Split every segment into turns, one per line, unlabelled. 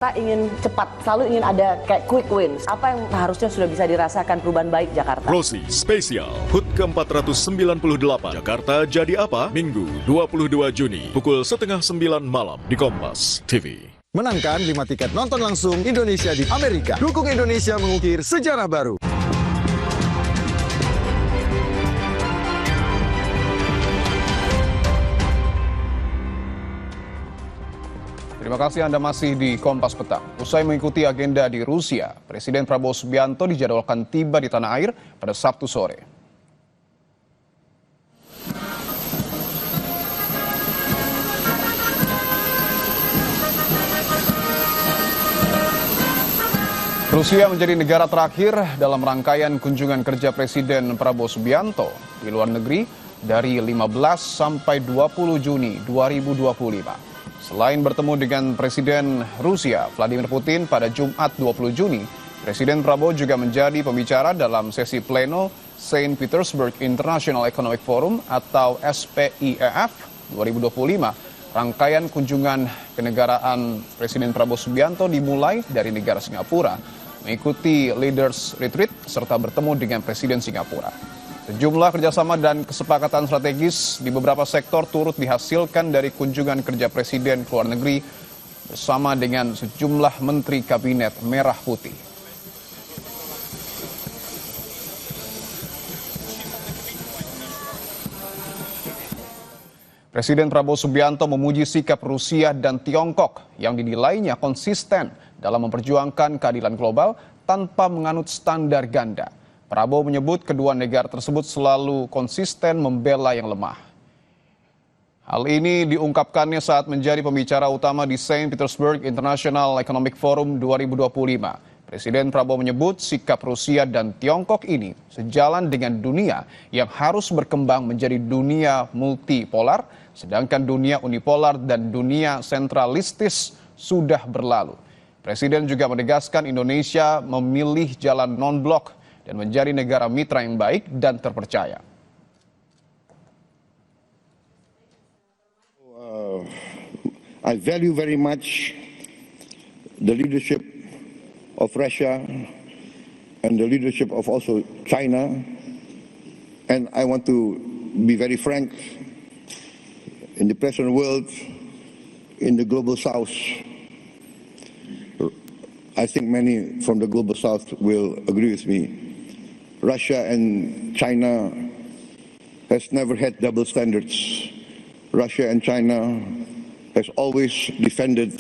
Kita ingin cepat, selalu ingin ada kayak quick wins. Apa yang harusnya sudah bisa dirasakan perubahan baik Jakarta?
Rosi Spesial HUT ke-498 Jakarta Jadi Apa? Minggu 22 Juni pukul 8:30 malam di Kompas TV.
Menangkan 5 tiket nonton langsung Indonesia di Amerika. Dukung Indonesia mengukir sejarah baru.
Terima kasih Anda masih di Kompas Petang. Usai mengikuti agenda di Rusia, Presiden Prabowo Subianto dijadwalkan tiba di tanah air pada Sabtu sore. Rusia menjadi negara terakhir dalam rangkaian kunjungan kerja Presiden Prabowo Subianto di luar negeri dari 15 sampai 20 Juni 2025. Selain bertemu dengan Presiden Rusia Vladimir Putin pada Jumat 20 Juni, Presiden Prabowo juga menjadi pembicara dalam sesi pleno Saint Petersburg International Economic Forum atau SPIEF 2025. Rangkaian kunjungan kenegaraan Presiden Prabowo Subianto dimulai dari negara Singapura, mengikuti Leaders Retreat serta bertemu dengan Presiden Singapura. Sejumlah kerjasama dan kesepakatan strategis di beberapa sektor turut dihasilkan dari kunjungan kerja Presiden ke luar negeri bersama dengan sejumlah Menteri Kabinet Merah Putih. Presiden Prabowo Subianto memuji sikap Rusia dan Tiongkok yang dinilainya konsisten dalam memperjuangkan keadilan global tanpa menganut standar ganda. Prabowo menyebut kedua negara tersebut selalu konsisten membela yang lemah. Hal ini diungkapkannya saat menjadi pembicara utama di Saint Petersburg International Economic Forum 2025. Presiden Prabowo menyebut sikap Rusia dan Tiongkok ini sejalan dengan dunia yang harus berkembang menjadi dunia multipolar, sedangkan dunia unipolar dan dunia sentralistis sudah berlalu. Presiden juga menegaskan Indonesia memilih jalan non-blok dan menjadi negara mitra yang baik dan terpercaya.
I value very much the leadership of Russia and the leadership of also China, and I want to be very frank, in the present world, in the global south, I think many from the global south will agree with me. Russia and China has never had double standards. Russia and China has always defended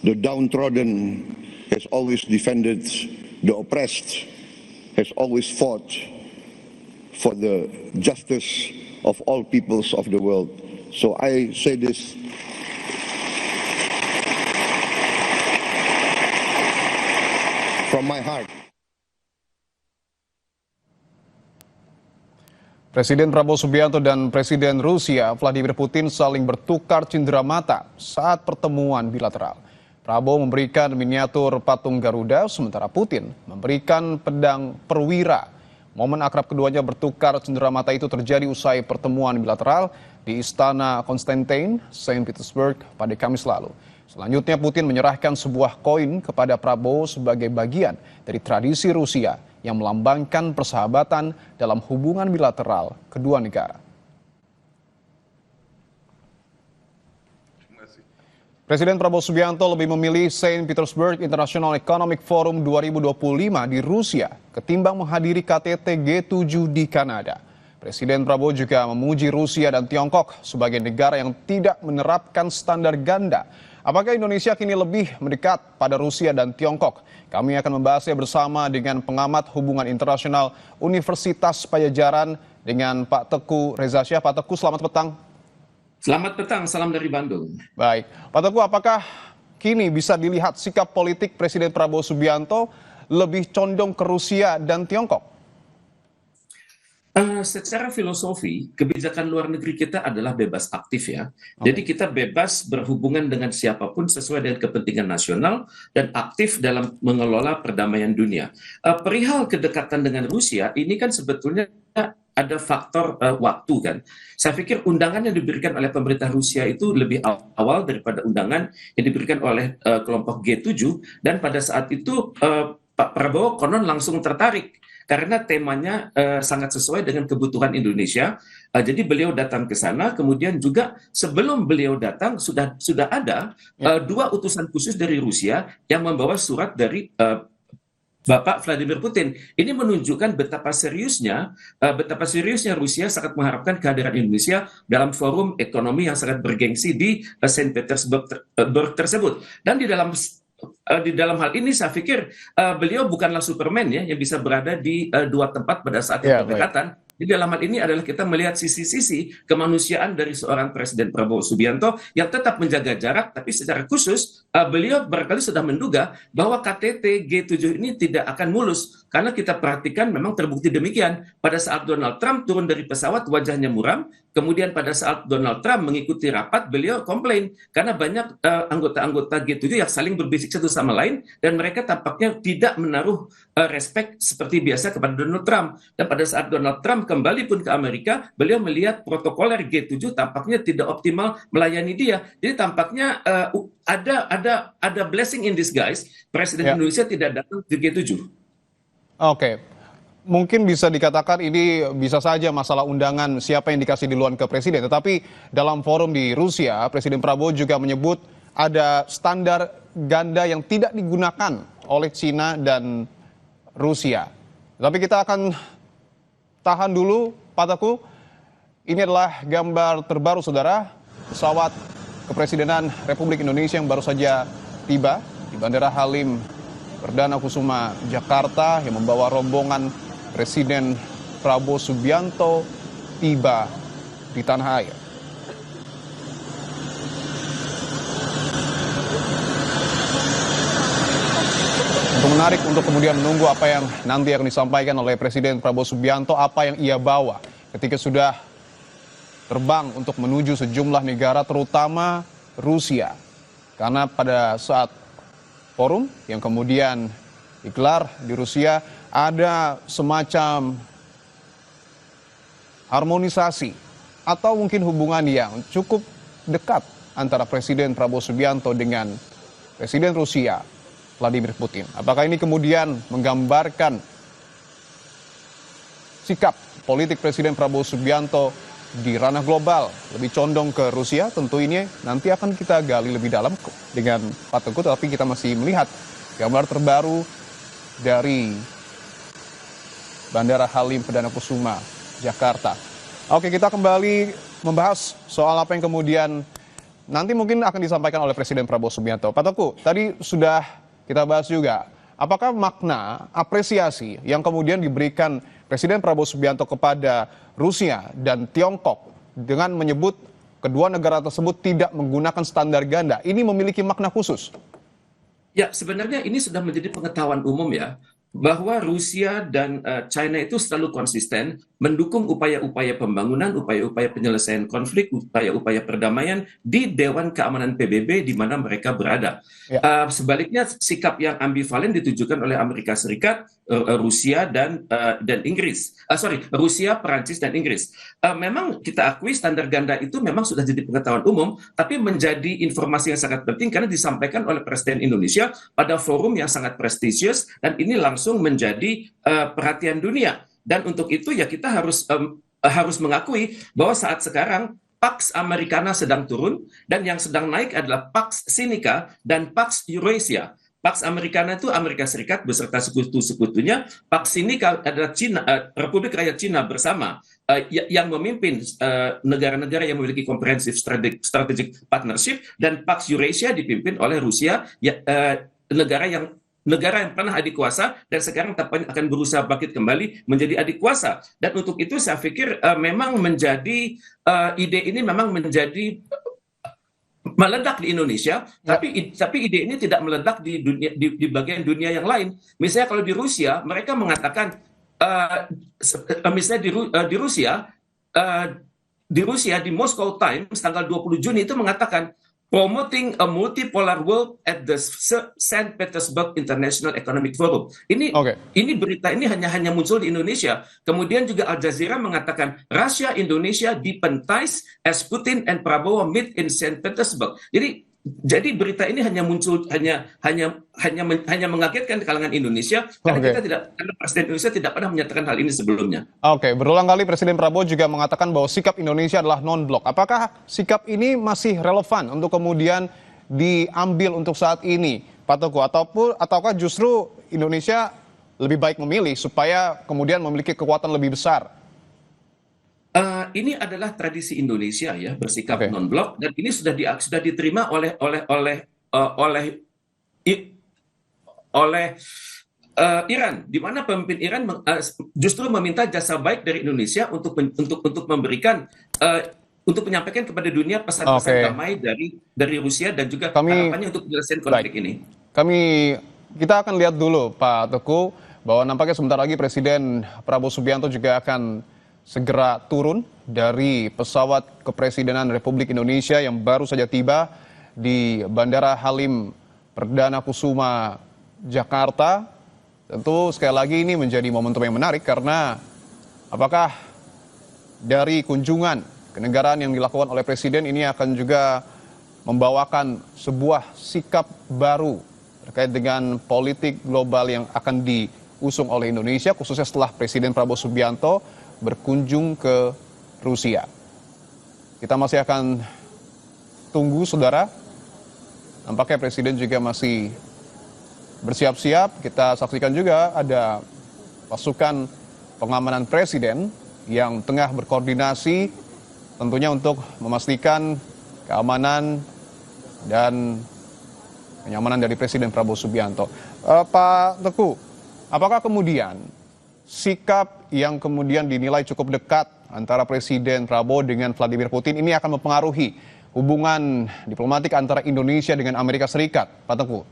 the downtrodden, has always defended the oppressed, has always fought for the justice of all peoples of the world. So I say this from my heart.
Presiden Prabowo Subianto dan Presiden Rusia Vladimir Putin saling bertukar cenderamata saat pertemuan bilateral. Prabowo memberikan miniatur patung Garuda, sementara Putin memberikan pedang perwira. Momen akrab keduanya bertukar cenderamata itu terjadi usai pertemuan bilateral di Istana Konstantin, Saint Petersburg pada Kamis lalu. Selanjutnya Putin menyerahkan sebuah koin kepada Prabowo sebagai bagian dari tradisi Rusia yang melambangkan persahabatan dalam hubungan bilateral kedua negara. Presiden Prabowo Subianto lebih memilih Saint Petersburg International Economic Forum 2025 di Rusia ketimbang menghadiri KTT G7 di Kanada. Presiden Prabowo juga memuji Rusia dan Tiongkok sebagai negara yang tidak menerapkan standar ganda. Apakah Indonesia kini lebih mendekat pada Rusia dan Tiongkok? Kami akan membahasnya bersama dengan pengamat hubungan internasional Universitas Padjadjaran dengan Pak Teguh Reza Shah. Pak Teguh, selamat petang.
Selamat petang, salam dari Bandung.
Baik, Pak Teguh, apakah kini bisa dilihat sikap politik Presiden Prabowo Subianto lebih condong ke Rusia dan Tiongkok?
Secara filosofi, kebijakan luar negeri kita adalah bebas aktif ya. Jadi kita bebas berhubungan dengan siapapun sesuai dengan kepentingan nasional dan aktif dalam mengelola perdamaian dunia. Perihal kedekatan dengan Rusia, ini kan sebetulnya ada faktor waktu kan. Saya pikir undangan yang diberikan oleh pemerintah Rusia itu lebih awal daripada undangan yang diberikan oleh kelompok G7, dan pada saat itu Pak Prabowo konon langsung tertarik karena temanya sangat sesuai dengan kebutuhan Indonesia. Jadi beliau datang ke sana, kemudian juga sebelum beliau datang sudah ada dua utusan khusus dari Rusia yang membawa surat dari Bapak Vladimir Putin. Ini menunjukkan betapa seriusnya Rusia sangat mengharapkan kehadiran Indonesia dalam forum ekonomi yang sangat bergengsi di Saint Petersburg tersebut. Dan di dalam hal ini saya pikir beliau bukanlah Superman ya yang bisa berada di dua tempat pada saat yang berdekatan. Di dalam hal ini adalah kita melihat sisi-sisi kemanusiaan dari seorang Presiden Prabowo Subianto yang tetap menjaga jarak, tapi secara khusus beliau barangkali sudah menduga bahwa KTT G7 ini tidak akan mulus, karena kita perhatikan memang terbukti demikian. Pada saat Donald Trump turun dari pesawat wajahnya muram, kemudian pada saat Donald Trump mengikuti rapat beliau komplain karena banyak anggota-anggota G7 yang saling berbisik satu sama lain dan mereka tampaknya tidak menaruh respect seperti biasa kepada Donald Trump. Dan pada saat Donald Trump kembali pun ke Amerika, beliau melihat protokoler G7 tampaknya tidak optimal melayani dia. Jadi tampaknya ada blessing in disguise, Presiden Indonesia tidak datang ke G7.
Oke. Mungkin bisa dikatakan ini bisa saja masalah undangan siapa yang dikasih duluan ke presiden. Tetapi dalam forum di Rusia, Presiden Prabowo juga menyebut ada standar ganda yang tidak digunakan oleh Cina dan Rusia. Tapi kita akan tahan dulu, Pak Teguh. Ini adalah gambar terbaru, saudara, pesawat kepresidenan Republik Indonesia yang baru saja tiba di Bandara Halim Perdana Kusuma, Jakarta, yang membawa rombongan Presiden Prabowo Subianto tiba di tanah air. Untuk menarik untuk kemudian menunggu apa yang nanti akan disampaikan oleh Presiden Prabowo Subianto, apa yang ia bawa ketika sudah terbang untuk menuju sejumlah negara terutama Rusia. Karena pada saat forum yang kemudian digelar di Rusia ada semacam harmonisasi atau mungkin hubungan yang cukup dekat antara Presiden Prabowo Subianto dengan Presiden Rusia Vladimir Putin. Apakah ini kemudian menggambarkan sikap politik Presiden Prabowo Subianto di ranah global lebih condong ke Rusia? Tentu ini nanti akan kita gali lebih dalam dengan Pak Teguh, tapi kita masih melihat gambar terbaru dari Bandara Halim Perdana Kusuma, Jakarta. Oke, kita kembali membahas soal apa yang kemudian nanti mungkin akan disampaikan oleh Presiden Prabowo Subianto. Pak Teguh, tadi sudah kita bahas juga, apakah makna apresiasi yang kemudian diberikan Presiden Prabowo Subianto kepada Rusia dan Tiongkok dengan menyebut kedua negara tersebut tidak menggunakan standar ganda, ini memiliki makna khusus?
Ya, sebenarnya ini sudah menjadi pengetahuan umum ya, bahwa Rusia dan China itu selalu konsisten mendukung upaya-upaya pembangunan, upaya-upaya penyelesaian konflik, upaya-upaya perdamaian di Dewan Keamanan PBB di mana mereka berada. Sebaliknya, sikap yang ambivalen ditujukan oleh Amerika Serikat, Rusia dan Inggris. Rusia, Perancis dan Inggris. Memang kita akui standar ganda itu memang sudah jadi pengetahuan umum, tapi menjadi informasi yang sangat penting karena disampaikan oleh Presiden Indonesia pada forum yang sangat prestisius dan ini langsung menjadi perhatian dunia. Dan untuk itu ya kita harus mengakui bahwa saat sekarang Pax Americana sedang turun dan yang sedang naik adalah Pax Sinica dan Pax Eurasia. Pax Americana itu Amerika Serikat beserta sekutu-sekutunya, Pax Sinica adalah Cina, Republik Rakyat Cina bersama yang memimpin negara-negara yang memiliki comprehensive strategic partnership, dan Pax Eurasia dipimpin oleh Rusia, negara yang pernah adik kuasa dan sekarang tampaknya akan berusaha bangkit kembali menjadi adik kuasa. Dan untuk itu saya pikir memang menjadi ide ini memang menjadi meledak di Indonesia, tapi ide ini tidak meledak di dunia, di bagian dunia yang lain. Misalnya kalau di Rusia mereka mengatakan misalnya di Rusia di Moscow Times tanggal 20 Juni itu mengatakan promoting a multipolar world at the St. Petersburg International Economic Forum. Ini berita ini hanya muncul di Indonesia. Kemudian juga Al Jazeera mengatakan Russia Indonesia deepen-ties as Putin and Prabowo meet in St. Petersburg. Jadi berita ini hanya muncul hanya mengagetkan di kalangan Indonesia karena karena Presiden Indonesia tidak pernah menyatakan hal ini sebelumnya.
Berulang kali Presiden Prabowo juga mengatakan bahwa sikap Indonesia adalah non-blok. Apakah sikap ini masih relevan untuk kemudian diambil untuk saat ini, Pak Teguh? Ataukah justru Indonesia lebih baik memilih supaya kemudian memiliki kekuatan lebih besar?
Ini adalah tradisi Indonesia ya, bersikap non-blok, dan ini sudah diterima oleh Iran, di mana pemimpin Iran justru meminta jasa baik dari Indonesia untuk memberikan untuk menyampaikan kepada dunia pesan-pesan damai dari Rusia dan juga harapannya untuk menyelesaikan konflik ini.
Kita akan lihat dulu Pak Teguh bahwa nampaknya sebentar lagi Presiden Prabowo Subianto juga akan segera turun dari pesawat kepresidenan Republik Indonesia yang baru saja tiba di Bandara Halim Perdana Kusuma, Jakarta. Tentu sekali lagi ini menjadi momentum yang menarik karena apakah dari kunjungan kenegaraan yang dilakukan oleh Presiden ini akan juga membawakan sebuah sikap baru terkait dengan politik global yang akan diusung oleh Indonesia, khususnya setelah Presiden Prabowo Subianto berkunjung ke Rusia. Kita masih akan tunggu, saudara. Nampaknya Presiden juga masih bersiap-siap. Kita saksikan juga ada pasukan pengamanan Presiden yang tengah berkoordinasi tentunya untuk memastikan keamanan dan kenyamanan dari Presiden Prabowo Subianto. Pak Teguh, apakah kemudian sikap yang kemudian dinilai cukup dekat antara Presiden Prabowo dengan Vladimir Putin ini akan mempengaruhi hubungan diplomatik antara Indonesia dengan Amerika Serikat, Pak Teguh?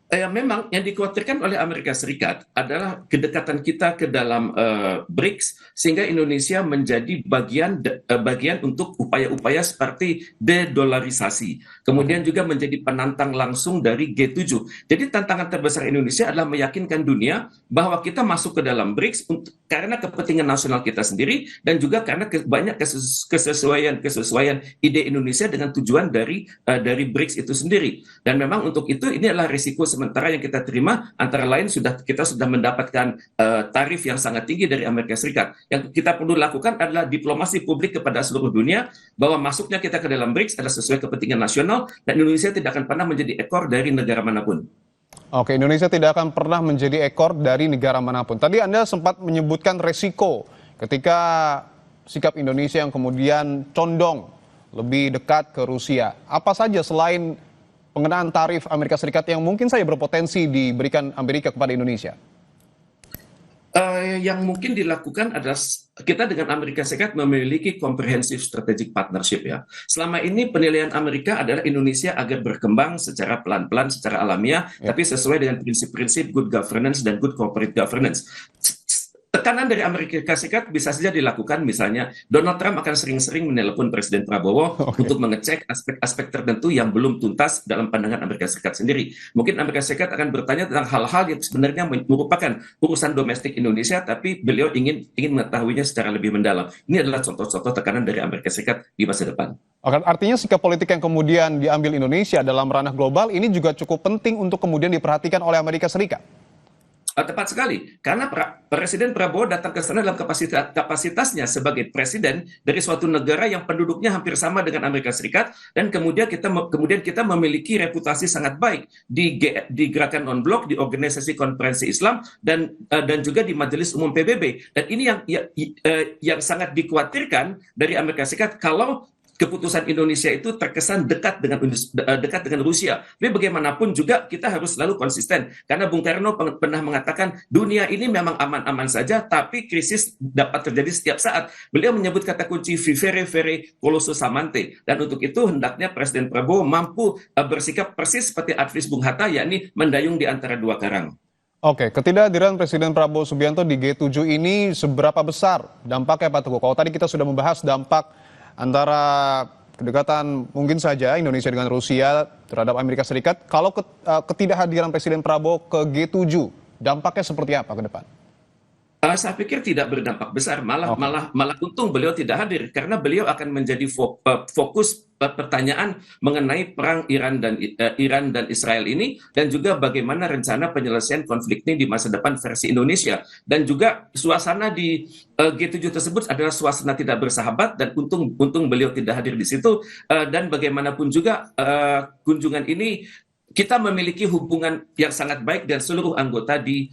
Memang yang dikhawatirkan oleh Amerika Serikat adalah kedekatan kita ke dalam BRICS sehingga Indonesia menjadi bagian untuk upaya-upaya seperti dedolarisasi. Kemudian juga menjadi penantang langsung dari G7. Jadi tantangan terbesar Indonesia adalah meyakinkan dunia bahwa kita masuk ke dalam BRICS karena kepentingan nasional kita sendiri dan juga karena banyak kesesuaian ide Indonesia dengan tujuan dari BRICS itu sendiri. Dan memang untuk itu ini adalah risiko sementara yang kita terima, antara lain kita sudah mendapatkan tarif yang sangat tinggi dari Amerika Serikat. Yang kita perlu lakukan adalah diplomasi publik kepada seluruh dunia bahwa masuknya kita ke dalam BRICS adalah sesuai kepentingan nasional dan Indonesia tidak akan pernah menjadi ekor dari negara manapun.
Indonesia tidak akan pernah menjadi ekor dari negara manapun. Tadi Anda sempat menyebutkan resiko ketika sikap Indonesia yang kemudian condong lebih dekat ke Rusia. Apa saja selain pengenaan tarif Amerika Serikat yang mungkin saja berpotensi diberikan Amerika kepada Indonesia?
Yang mungkin dilakukan adalah kita dengan Amerika Serikat memiliki comprehensive strategic partnership ya. Selama ini penilaian Amerika adalah Indonesia agar berkembang secara pelan-pelan, secara alamiah, tapi sesuai dengan prinsip-prinsip good governance dan good corporate governance. Tekanan dari Amerika Serikat bisa saja dilakukan, misalnya Donald Trump akan sering-sering menelpon Presiden Prabowo untuk mengecek aspek-aspek tertentu yang belum tuntas dalam pandangan Amerika Serikat sendiri. Mungkin Amerika Serikat akan bertanya tentang hal-hal yang sebenarnya merupakan urusan domestik Indonesia, tapi beliau ingin mengetahuinya secara lebih mendalam. Ini adalah contoh-contoh tekanan dari Amerika Serikat di masa depan.
Artinya sikap politik yang kemudian diambil Indonesia dalam ranah global ini juga cukup penting untuk kemudian diperhatikan oleh Amerika Serikat.
Tepat sekali, karena Presiden Prabowo datang ke sana dalam kapasitasnya sebagai presiden dari suatu negara yang penduduknya hampir sama dengan Amerika Serikat, dan kemudian kita memiliki reputasi sangat baik di gerakan non-blok, di organisasi konferensi Islam, dan juga di Majelis Umum PBB. Dan ini yang sangat dikhawatirkan dari Amerika Serikat kalau keputusan Indonesia itu terkesan dekat dengan Rusia. Tapi bagaimanapun juga kita harus selalu konsisten. Karena Bung Karno pernah mengatakan dunia ini memang aman-aman saja, tapi krisis dapat terjadi setiap saat. Beliau menyebut kata kunci vivere vere colossus amante. Dan untuk itu hendaknya Presiden Prabowo mampu bersikap persis seperti advis Bung Hatta, yakni mendayung di antara dua karang.
Ketidakhadiran Presiden Prabowo Subianto di G7 ini seberapa besar dampaknya Pak Teguh? Kalau tadi kita sudah membahas dampak antara kedekatan mungkin saja Indonesia dengan Rusia terhadap Amerika Serikat. Kalau ketidakhadiran Presiden Prabowo ke G7, dampaknya seperti apa ke depan?
Saya pikir tidak berdampak besar, malah untung beliau tidak hadir karena beliau akan menjadi fokus pertanyaan mengenai perang Iran dan Israel ini, dan juga bagaimana rencana penyelesaian konflik ini di masa depan versi Indonesia. Dan juga suasana di G7 tersebut adalah suasana tidak bersahabat, dan untung beliau tidak hadir di situ. Dan bagaimanapun juga kunjungan ini kita memiliki hubungan yang sangat baik dengan seluruh anggota di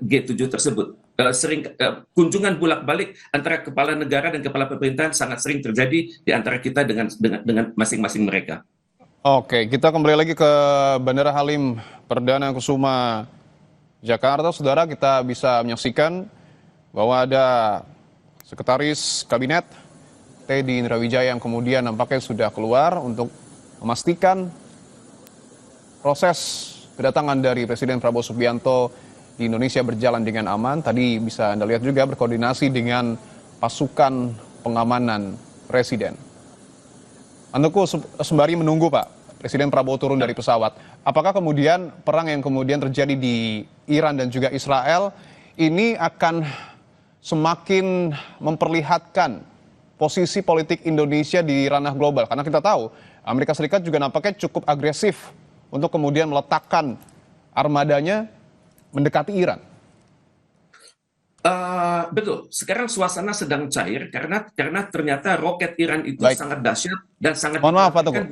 G7 tersebut. Kunjungan bolak-balik antara kepala negara dan kepala pemerintahan sangat sering terjadi di antara kita dengan masing-masing mereka.
Oke, kita kembali lagi ke Bandara Halim Perdana Kusuma Jakarta. Saudara, kita bisa menyaksikan bahwa ada Sekretaris Kabinet Teddy Indrawijaya yang kemudian nampaknya sudah keluar untuk memastikan proses kedatangan dari Presiden Prabowo Subianto di Indonesia berjalan dengan aman. Tadi bisa Anda lihat juga berkoordinasi dengan pasukan pengamanan Presiden. Anteku sembari menunggu Pak Presiden Prabowo turun dari pesawat, apakah kemudian perang yang kemudian terjadi di Iran dan juga Israel ini akan semakin memperlihatkan posisi politik Indonesia di ranah global? Karena kita tahu Amerika Serikat juga nampaknya cukup agresif untuk kemudian meletakkan armadanya mendekati Iran.
Betul. Sekarang suasana sedang cair karena ternyata roket Iran itu sangat dahsyat dan sangat.
Mohon maaf Pak Teguh.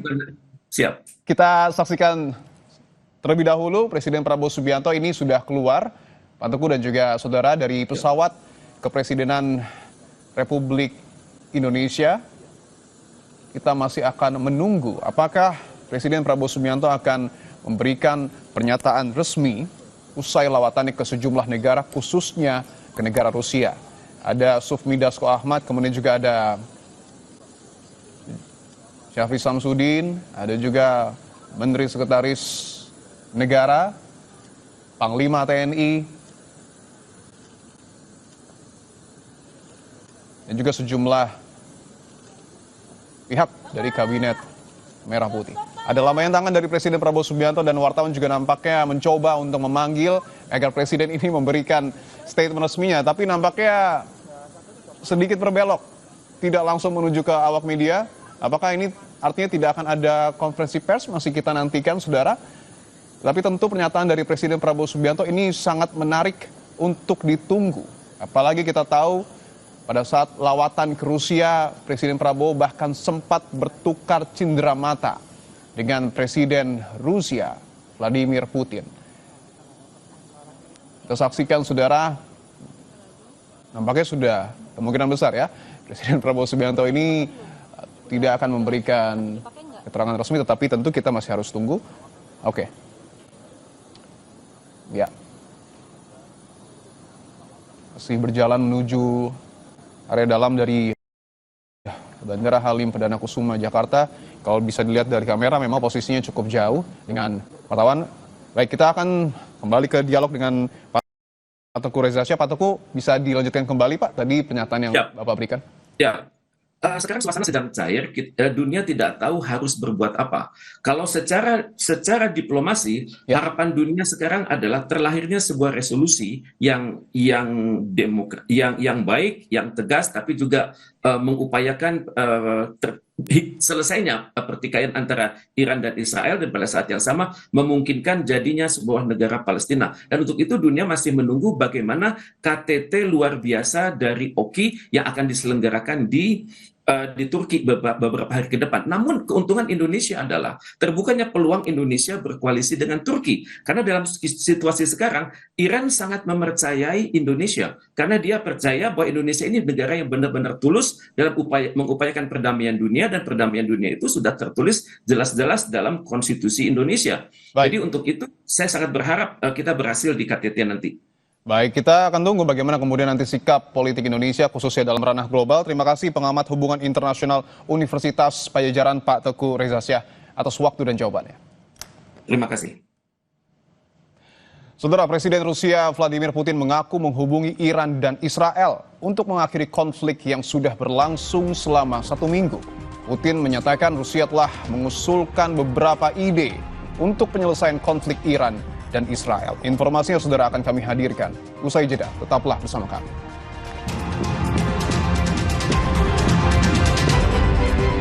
Siap.
Kita saksikan terlebih dahulu Presiden Prabowo Subianto ini sudah keluar, Pak Teguh dan juga saudara, dari pesawat Kepresidenan Republik Indonesia. Kita masih akan menunggu apakah Presiden Prabowo Subianto akan memberikan pernyataan resmi usai lawatannya ke sejumlah negara, khususnya ke negara Rusia. Ada Sufmi Dasko Ahmad, kemudian juga ada Syafri Samsudin, ada juga Menteri Sekretaris Negara, Panglima TNI, dan juga sejumlah pihak dari Kabinet Merah Putih. Ada lambaian tangan dari Presiden Prabowo Subianto dan wartawan juga nampaknya mencoba untuk memanggil agar Presiden ini memberikan statement resminya. Tapi nampaknya sedikit berbelok, tidak langsung menuju ke awak media. Apakah ini artinya tidak akan ada konferensi pers? Masih kita nantikan, saudara. Tapi tentu pernyataan dari Presiden Prabowo Subianto ini sangat menarik untuk ditunggu. Apalagi kita tahu pada saat lawatan ke Rusia, Presiden Prabowo bahkan sempat bertukar cindera mata dengan Presiden Rusia, Vladimir Putin. Kita saksikan, saudara, nampaknya sudah kemungkinan besar ya, Presiden Prabowo Subianto ini tidak akan memberikan keterangan resmi, tetapi tentu kita masih harus tunggu. Oke. Ya. Masih berjalan menuju area dalam dari Bandara Halim Perdana Kusuma Jakarta. Kalau bisa dilihat dari kamera memang posisinya cukup jauh dengan wartawan. Baik, kita akan kembali ke dialog dengan Pak Teguh Reza Shah. Pak Teguh, bisa dilanjutkan kembali Pak tadi pernyataan yang Bapak berikan?
Ya. Sekarang suasana sedang cair, dunia tidak tahu harus berbuat apa. Kalau secara diplomasi, harapan dunia sekarang adalah terlahirnya sebuah resolusi yang baik, yang tegas, tapi juga mengupayakan selesainya pertikaian antara Iran dan Israel, dan pada saat yang sama memungkinkan jadinya sebuah negara Palestina. Dan untuk itu dunia masih menunggu bagaimana KTT luar biasa dari OKI yang akan diselenggarakan di Turki beberapa hari ke depan. Namun keuntungan Indonesia adalah terbukanya peluang Indonesia berkoalisi dengan Turki. Karena dalam situasi sekarang, Iran sangat mempercayai Indonesia. Karena dia percaya bahwa Indonesia ini negara yang benar-benar tulus dalam mengupayakan perdamaian dunia, dan perdamaian dunia itu sudah tertulis jelas-jelas dalam konstitusi Indonesia. Jadi untuk itu saya sangat berharap kita berhasil di KTT nanti.
Baik, kita akan tunggu bagaimana kemudian nanti sikap politik Indonesia khususnya dalam ranah global. Terima kasih pengamat hubungan internasional Universitas Padjadjaran Pak Teguh Reza Shah atas waktu dan jawabannya.
Terima kasih.
Saudara, Presiden Rusia Vladimir Putin mengaku menghubungi Iran dan Israel untuk mengakhiri konflik yang sudah berlangsung selama 1 minggu. Putin menyatakan Rusia telah mengusulkan beberapa ide untuk penyelesaian konflik Iran dan Israel. Informasinya saudara akan kami hadirkan. Usai jeda, tetaplah bersama kami.